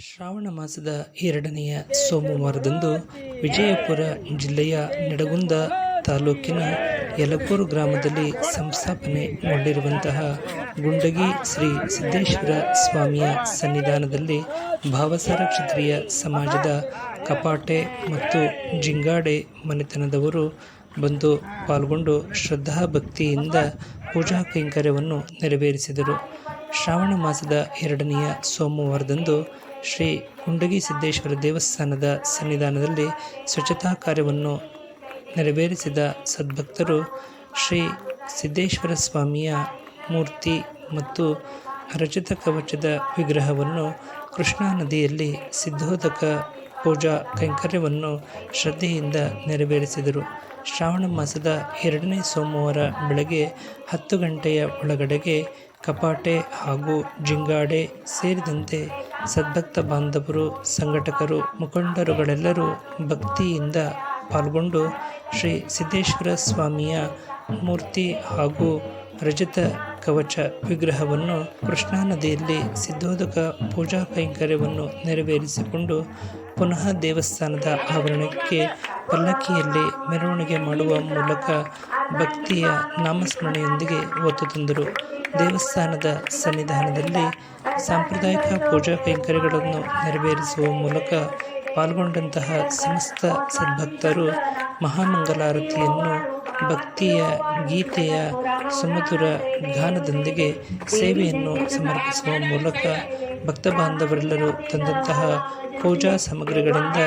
ಶ್ರಾವಣ ಮಾಸದ 2ನೆಯ ಸೋಮವಾರದಂದು ವಿಜಯಪುರ ಜಿಲ್ಲೆಯ ನಿಡಗುಂದ ತಾಲೂಕಿನ ಯಲಕೂರು ಗ್ರಾಮದಲ್ಲಿ ಸಂಸ್ಥಾಪನೆಗೊಂಡಿರುವಂತಹ ಗುಂಡಗಿ ಶ್ರೀ ಸಿದ್ದೇಶ್ವರ ಸ್ವಾಮಿಯ ಸನ್ನಿಧಾನದಲ್ಲಿ ಭಾವಸಾರ ಕ್ಷತ್ರಿಯ ಸಮಾಜದ ಕಪಾಟೆ ಮತ್ತು ಜಿಂಗಾಡೆ ಮನೆತನದವರು ಬಂದು ಪಾಲ್ಗೊಂಡು ಶ್ರದ್ಧಾಭಕ್ತಿಯಿಂದ ಪೂಜಾ ಕೈಂಕರ್ಯವನ್ನು ನೆರವೇರಿಸಿದರು. ಶ್ರಾವಣ ಮಾಸದ 2ನೆಯ ಸೋಮವಾರದಂದು ಶ್ರೀ ಗುಂಡಗಿ ಸಿದ್ದೇಶ್ವರ ದೇವಸ್ಥಾನದ ಸನ್ನಿಧಾನದಲ್ಲಿ ಸ್ವಚ್ಛತಾ ಕಾರ್ಯವನ್ನು ನೆರವೇರಿಸಿದ ಸದ್ಭಕ್ತರು ಶ್ರೀ ಸಿದ್ದೇಶ್ವರ ಸ್ವಾಮಿಯ ಮೂರ್ತಿ ಮತ್ತು ರಜತ ಕವಚದ ವಿಗ್ರಹವನ್ನು ಕೃಷ್ಣಾ ನದಿಯಲ್ಲಿ ಸಿದ್ಧೋದಕ ಪೂಜಾ ಕೈಂಕರ್ಯವನ್ನು ಶ್ರದ್ಧೆಯಿಂದ ನೆರವೇರಿಸಿದರು. ಶ್ರಾವಣ ಮಾಸದ 2ನೇ ಸೋಮವಾರ ಬೆಳಗ್ಗೆ 10 ಗಂಟೆಯ ಒಳಗಡೆಗೆ ಕಪಾಟೆ ಹಾಗೂ ಜಿಂಗಾಡೆ ಸೇರಿದಂತೆ ಸದ್ಭಕ್ತ ಬಾಂಧವರು, ಸಂಘಟಕರು, ಮುಖಂಡರುಗಳೆಲ್ಲರೂ ಭಕ್ತಿಯಿಂದ ಪಾಲ್ಗೊಂಡು ಶ್ರೀ ಸಿದ್ದೇಶ್ವರ ಸ್ವಾಮಿಯ ಮೂರ್ತಿ ಹಾಗೂ ರಜತ ಕವಚ ವಿಗ್ರಹವನ್ನು ಕೃಷ್ಣಾ ನದಿಯಲ್ಲಿ ಸಿದ್ಧೋದಕ ಪೂಜಾ ಕೈಂಕರ್ಯವನ್ನು ನೆರವೇರಿಸಿಕೊಂಡು ಪುನಃ ದೇವಸ್ಥಾನದ ಆವರಣಕ್ಕೆ ಪಲ್ಲಕ್ಕಿಯಲ್ಲಿ ಮೆರವಣಿಗೆ ಮಾಡುವ ಮೂಲಕ ಭಕ್ತಿಯ ನಾಮಸ್ಮರಣೆಯೊಂದಿಗೆ ಹೊತ್ತು ತಂದರು. ದೇವಸ್ಥಾನದ ಸನ್ನಿಧಾನದಲ್ಲಿ ಸಾಂಪ್ರದಾಯಿಕ ಪೂಜಾ ಕೈಂಕರ್ಯಗಳನ್ನು ನೆರವೇರಿಸುವ ಮೂಲಕ ಪಾಲ್ಗೊಂಡಂತಹ ಸಮಸ್ತ ಸದ್ಭಕ್ತರು ಮಹಾಮಂಗಲಾರತಿಯನ್ನು ಭಕ್ತಿಯ ಗೀತೆಯ ಸುಮಧುರ ಗಾನದೊಂದಿಗೆ ಸೇವೆಯನ್ನು ಸಮರ್ಪಿಸುವ ಮೂಲಕ ಭಕ್ತ ಬಾಂಧವರೆಲ್ಲರೂ ತಂದಂತಹ ಪೂಜಾ ಸಾಮಗ್ರಿಗಳಿಂದ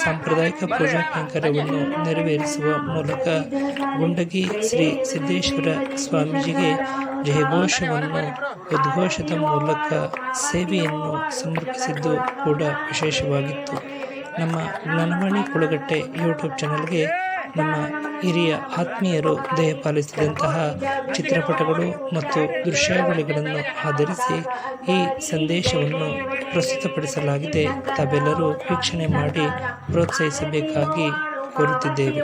ಸಾಂಪ್ರದಾಯಿಕ ಪೂಜಾ ಕೈಂಕರ್ಯವನ್ನು ನೆರವೇರಿಸುವ ಮೂಲಕ ಗುಂಡಗಿ ಶ್ರೀ ಸಿದ್ದೇಶ್ವರ ಸ್ವಾಮೀಜಿಗೆ ಜಯಘೋಷವನ್ನು ಉದ್ಘೋಷದ ಮೂಲಕ ಸೇವೆಯನ್ನು ಸಮರ್ಪಿಸಿದ್ದು ಕೂಡ ವಿಶೇಷವಾಗಿತ್ತು. ನಮ್ಮ ಜ್ಞಾನವಾಣಿ ಕುಳಗಟ್ಟೆ ಯೂಟ್ಯೂಬ್ ಚಾನಲ್ಗೆ ನಮ್ಮ ಹಿರಿಯ ಆತ್ಮೀಯರು ದಯಪಾಲಿಸಿದಂತಹ ಚಿತ್ರಪಟಗಳು ಮತ್ತು ದೃಶ್ಯಾವಳಿಗಳನ್ನು ಆಧರಿಸಿ ಈ ಸಂದೇಶವನ್ನು ಪ್ರಸ್ತುತಪಡಿಸಲಾಗಿದೆ. ತಾವೆಲ್ಲರೂ ವೀಕ್ಷಣೆ ಮಾಡಿ ಪ್ರೋತ್ಸಾಹಿಸಬೇಕಾಗಿ ಕೋರುತ್ತಿದ್ದೇವೆ.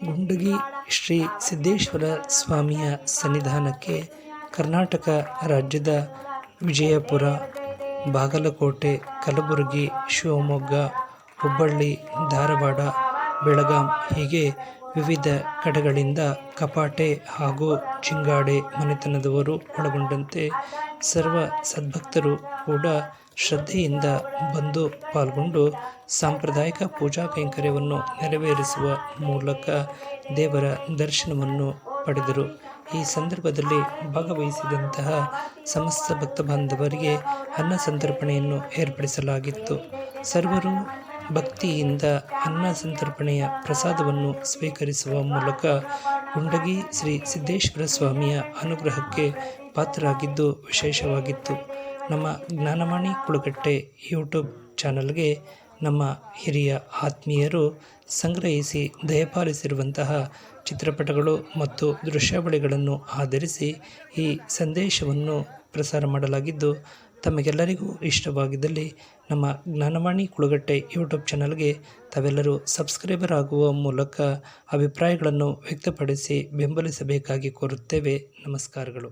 ಗುಂಡಗಿ ಶ್ರೀ ಸಿದ್ದೇಶ್ವರ ಸ್ವಾಮಿಯ ಸನ್ನಿಧಾನಕ್ಕೆ ಕರ್ನಾಟಕ ರಾಜ್ಯದ ವಿಜಯಪುರ, ಬಾಗಲಕೋಟೆ, ಕಲಬುರಗಿ, ಶಿವಮೊಗ್ಗ, ಹುಬ್ಬಳ್ಳಿ, ಧಾರವಾಡ, ಬೆಳಗಾಂ ಹೀಗೆ ವಿವಿಧ ಕಡೆಗಳಿಂದ ಕಪಾಟೆ ಹಾಗೂ ಜಿಂಗಾಡೆ ಮನೆತನದವರು ಒಳಗೊಂಡಂತೆ ಸರ್ವ ಸದ್ಭಕ್ತರು ಕೂಡ ಶ್ರದ್ಧೆಯಿಂದ ಬಂದು ಪಾಲ್ಗೊಂಡು ಸಾಂಪ್ರದಾಯಿಕ ಪೂಜಾ ಕೈಂಕರ್ಯವನ್ನು ನೆರವೇರಿಸುವ ಮೂಲಕ ದೇವರ ದರ್ಶನವನ್ನು ಪಡೆದರು. ಈ ಸಂದರ್ಭದಲ್ಲಿ ಭಾಗವಹಿಸಿದಂತಹ ಸಮಸ್ತ ಭಕ್ತ ಬಾಂಧವರಿಗೆ ಅನ್ನ ಸಂತರ್ಪಣೆಯನ್ನು ಏರ್ಪಡಿಸಲಾಗಿತ್ತು. ಸರ್ವರು ಭಕ್ತಿಯಿಂದ ಅನ್ನ ಸಂತರ್ಪಣೆಯ ಪ್ರಸಾದವನ್ನು ಸ್ವೀಕರಿಸುವ ಮೂಲಕ ಗುಂಡಗಿ ಶ್ರೀ ಸಿದ್ದೇಶ್ವರ ಸ್ವಾಮಿಯ ಅನುಗ್ರಹಕ್ಕೆ ಪಾತ್ರರಾಗಿದ್ದು ವಿಶೇಷವಾಗಿತ್ತು. ನಮ್ಮ ಜ್ಞಾನವಾಣಿ ಕುಳಗಟ್ಟೆ ಯೂಟ್ಯೂಬ್ ಚಾನಲ್ಗೆ ನಮ್ಮ ಹಿರಿಯ ಆತ್ಮೀಯರು ಸಂಗ್ರಹಿಸಿ ದಯಪಾಲಿಸಿರುವಂತಹ ಚಿತ್ರಪಟಗಳು ಮತ್ತು ದೃಶ್ಯಾವಳಿಗಳನ್ನು ಆಧರಿಸಿ ಈ ಸಂದೇಶವನ್ನು ಪ್ರಸಾರ ಮಾಡಲಾಗಿದ್ದು, ತಮಗೆಲ್ಲರಿಗೂ ಇಷ್ಟವಾಗಿದ್ದಲ್ಲಿ ನಮ್ಮ ಜ್ಞಾನವಾಣಿ ಕುಳಗಟ್ಟೆ ಯೂಟ್ಯೂಬ್ ಚಾನಲ್ಗೆ ತಾವೆಲ್ಲರೂ ಸಬ್ಸ್ಕ್ರೈಬರ್ ಆಗುವ ಮೂಲಕ ಅಭಿಪ್ರಾಯಗಳನ್ನು ವ್ಯಕ್ತಪಡಿಸಿ ಬೆಂಬಲಿಸಬೇಕಾಗಿ ಕೋರುತ್ತೇವೆ. ನಮಸ್ಕಾರಗಳು.